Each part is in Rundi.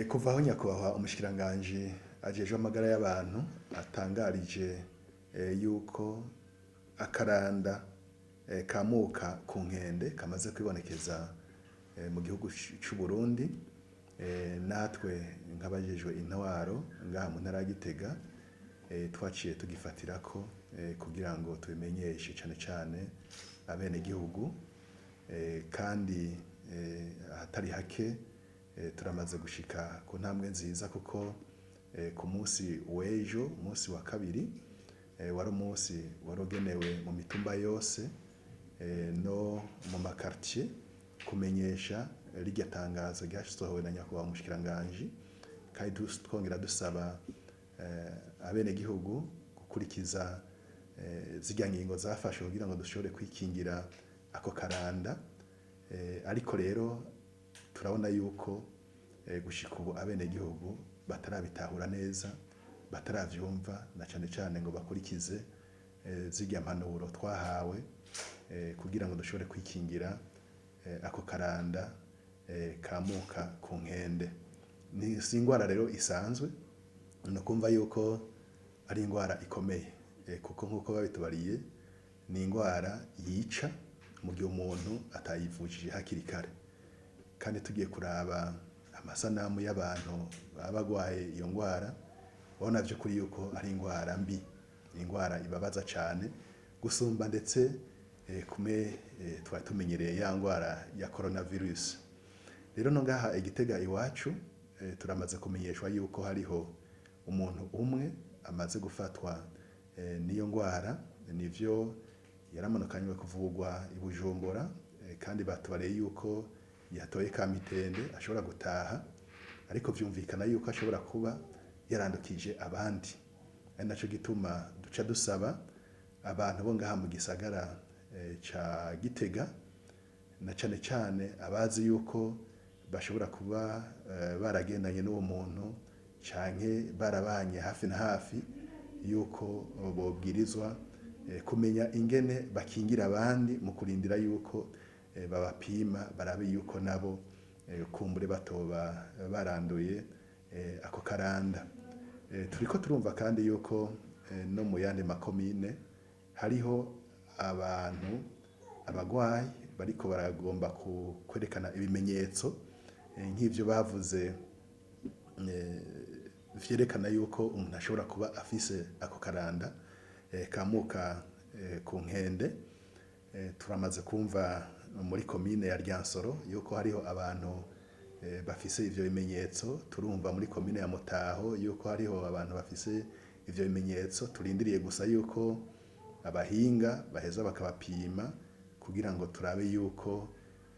Kuva aho nyakubahwa umushikiranganji ajejwe amagara y'abantu atangarije yuko akaranda kamuka ku nkende kamaze kwibonekeza mu gihugu c'u Burundi, natwe nk'abajejwe intwaro ngaha mu ntara ya Gitega twaciye tugifatirako kugira ngo tubimenyeshe cane cane abenegihugu, kandi ahatari hake turamaze gushika ku ntambwe nziza kuko ku musi w'ejo, umusi wa kabiri, wari umusi warogenewe mu mitumba yose no mu makartier kumenyesha rirya tangazo ryasohowe na nyakubahwa umushikiranganji, kandi twongera dusaba abenegihugu gukurikiza zirya ngingo zafashwe kugira ngo dushobore kwikingira ako karanda, ariko rero turabona yuko gushika ubu abenegihugu batarabitahura neza, bataravyumva na cane cane ngo bakurikize zirya mpanuro twahawe kugira ngo dushobore kwikingira ako karanda kamuka ku nkende. Si ingwara rero isanzwe, ni ukumva yuko ari ingwara ikomeye, kuko nk'uko babitubariye ni ingwara yica mu gihe umuntu atayivujije hakiri kare, kandi tugiye kuraba amasanamu y'abantu baba bagwaye iyo ngwara, urabona vy'ukuri yuko ari ingwara mbi, ingwara ibabaza cane gusumba ndetse kume twari tumenyereye ya ngwara ya coronavirus. Rero no ngaha Igitega iwacu turamaze kumenyeshwa yuko hariho umuntu umwe amaze gufatwa n'iyo ngwara, nivyo yaramanukanywe kuvugwa i Bujumbura, kandi batubariye yuko yatoye kamitende ashobora gutaha, ariko vyumvikana yuko ashobora kuba yarandukije abandi. Ari naco gituma duca dusaba abantu bo ngaha mu gisagara ca Gitega, na cane cane abazi yuko bashobora kuba baragendanye n'uwo muntu canke barabanye hafi na hafi, yuko bobwirizwa kumenya ingene bakingira abandi mu kurindira yuko babapima barabe yuko nabo kumbure batoba baranduye ako karanda. Turiko turumva kandi yuko no mu yandi makomine hariho abantu, abagwayi bariko baragomba kwerekana ibimenyetso nk'ivyo bavuze vyerekana yuko umuntu ashobora kuba afise ako karanda kamuka ku nkende. Turamaze kumva muri komine ya Ryansoro yuko hariho abantu bafise ivyo bimenyetso, turumva muri komine ya Mutaho yuko hariho abantu bafise ivyo bimenyetso. Turindiriye gusa yuko abahinga baheza bakabapima kugira ngo turabe yuko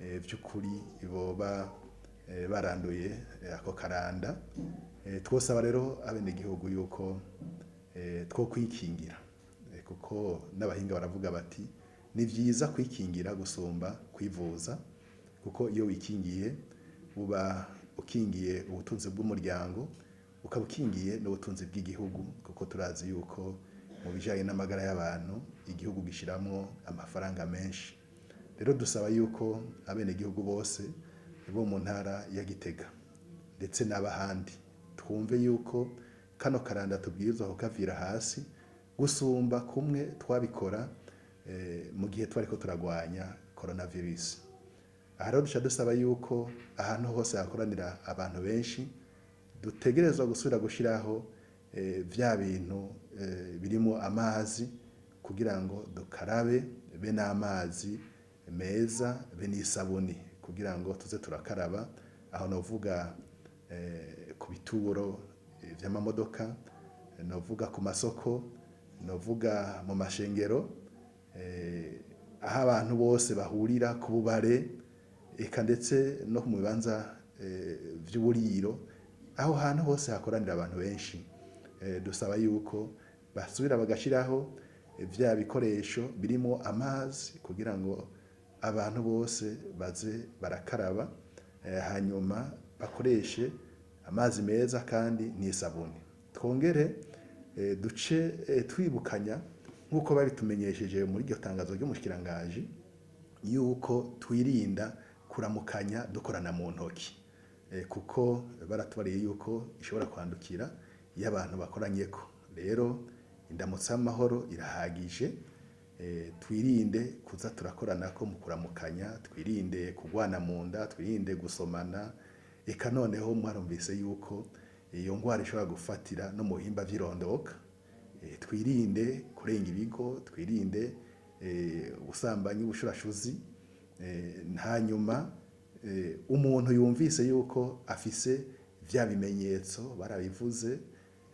vy'ukuri boba baranduye ako karanda. Twosaba rero abenegihugu yuko two kwikingira, kuko n'abahinga baravuga bati ni vyiza kwikingira gusumba kwivuza, kuko iyo wikingiye uba ukingiye ubutunzi bw'umuryango, ukaba ukingiye n'ubutunzi bw'igihugu, kuko turazi yuko mu bijanye n'amagara y'abantu igihugu gishiramwo amafaranga menshi. Rero dusaba yuko abenegihugu bose bo mu ntara ya Gitega ndetse n'abahandi twumve yuko kano karanda tubwirizwa kukavira hasi gusumba kumwe twabikora mu gihe twariko turagwanya coronavirus. Aha rero duca dusaba yuko ahantu hose hakoranira abantu benshi dutegerezwa gusubira gushiraho vya bintu birimo amazi, kugira ngo dukarabe be n'amazi meza be n'isabuni, kugira ngo tuze turakaraba. Aho novuga ku bituro vy'amamodoka, novuga ku masoko, novuga mu mashengero, aho abantu bose bahurira, ku bubare, eka ndetse no mu bibanza vy'uburiro, aho hantu hose hakoranira abantu benshi. Dusaba yuko basubira bagashiraho vya bikoresho birimo amazi, kugira ngo abantu bose baze barakaraba, hanyuma bakoreshe amazi meza kandi n'isabuni. Twongere duce twibukanya nk'uko babitumenyesheje muri iryo tangazo ry'umushikiranganji yuko twirinda kuramukanya dukorana mu ntoki. kuko baratubariye yuko ishobora kwandukira iyo abantu bakoranyeko. Rero indamutso y'amahoro irahagije, twirinde kuza turakoranako mu kuramukanya, twirinde kugwana mu nda, twirinde gusomana, eka noneho mwarumvise yuko iyo ngwara ishobora gufatira no mu bihimba vy'irondoka. Twirinde kurenga ibigo, twirinde ubusambanyi, ubushurashuzi. Hanyuma umuntu yumvise yuko afise vya bimenyetso barabivuze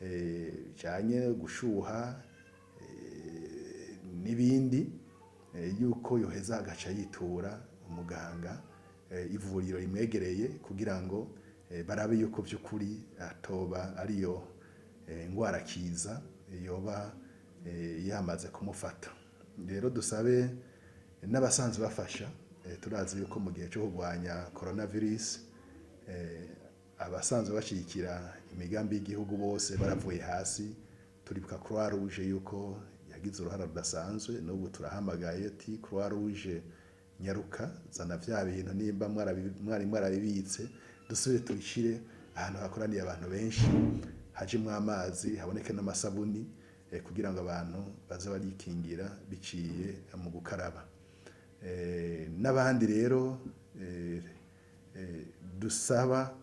bijanye gushuha n'ibindi, yuko yoheza agaca yitura umuganga, ivuriro rimwegereye kugira ngo barabe yuko vy'ukuri atoba ariyo ngwara kiza yoba yamaze kumufata. Rero dusabe n'abasanzwe bafasha, turazi yuko mu gihe cyo kurwanya coronavirus abasanzwe bashigikira imigambi y'igihugu bose baravuye hasi. Turibuka Croix Rouge yuko yagize uruhara rudasanzwe, n'ubu turahamagaye ati Croix Rouge nyaruka zana vya bintu nimba mwari mwarabibitse, dusubire tubishire ahantu hakoraniye abantu benshi, hajemwo amazi, haboneke n'amasabuni, kugira ngo abantu baze barikingira biciye mu gukaraba. N'abandi rero dusaba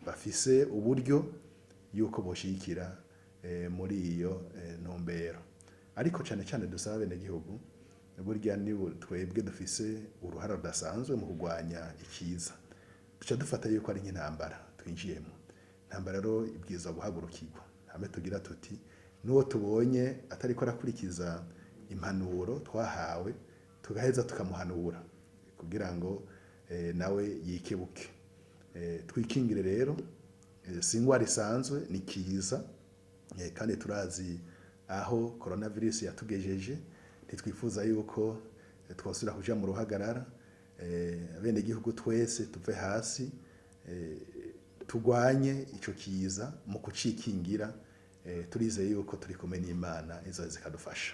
bafise uburyo yuko boshikira muri iyo ntumbero, ariko cane cane dusaba bene gihugu burya ni twebwe dufise uruhara rudasanzwe mu kurwanya ikiza. Duca dufata yuko ari nk'intambara twinjiyemo. Intambara rero ibwirizwa guhagurukirwa, hame tugira tuti n'uwo tubonye atariko arakurikiza impanuro twahawe, tugaheza tukamuhanura kugira ngo nawe yikebuke. Twikingire rero, si ingwara isanzwe, ni kiza, kandi turazi aho coronavirus yatugejeje. Ntitwifuza yuko twosubira kuja mu ruhagarara. Bene gihugu twese tuve hasi, tugwanye ico kiza mu kucikingira. Turizeye yuko turi kumwe n'Imana izoza ikadufasha.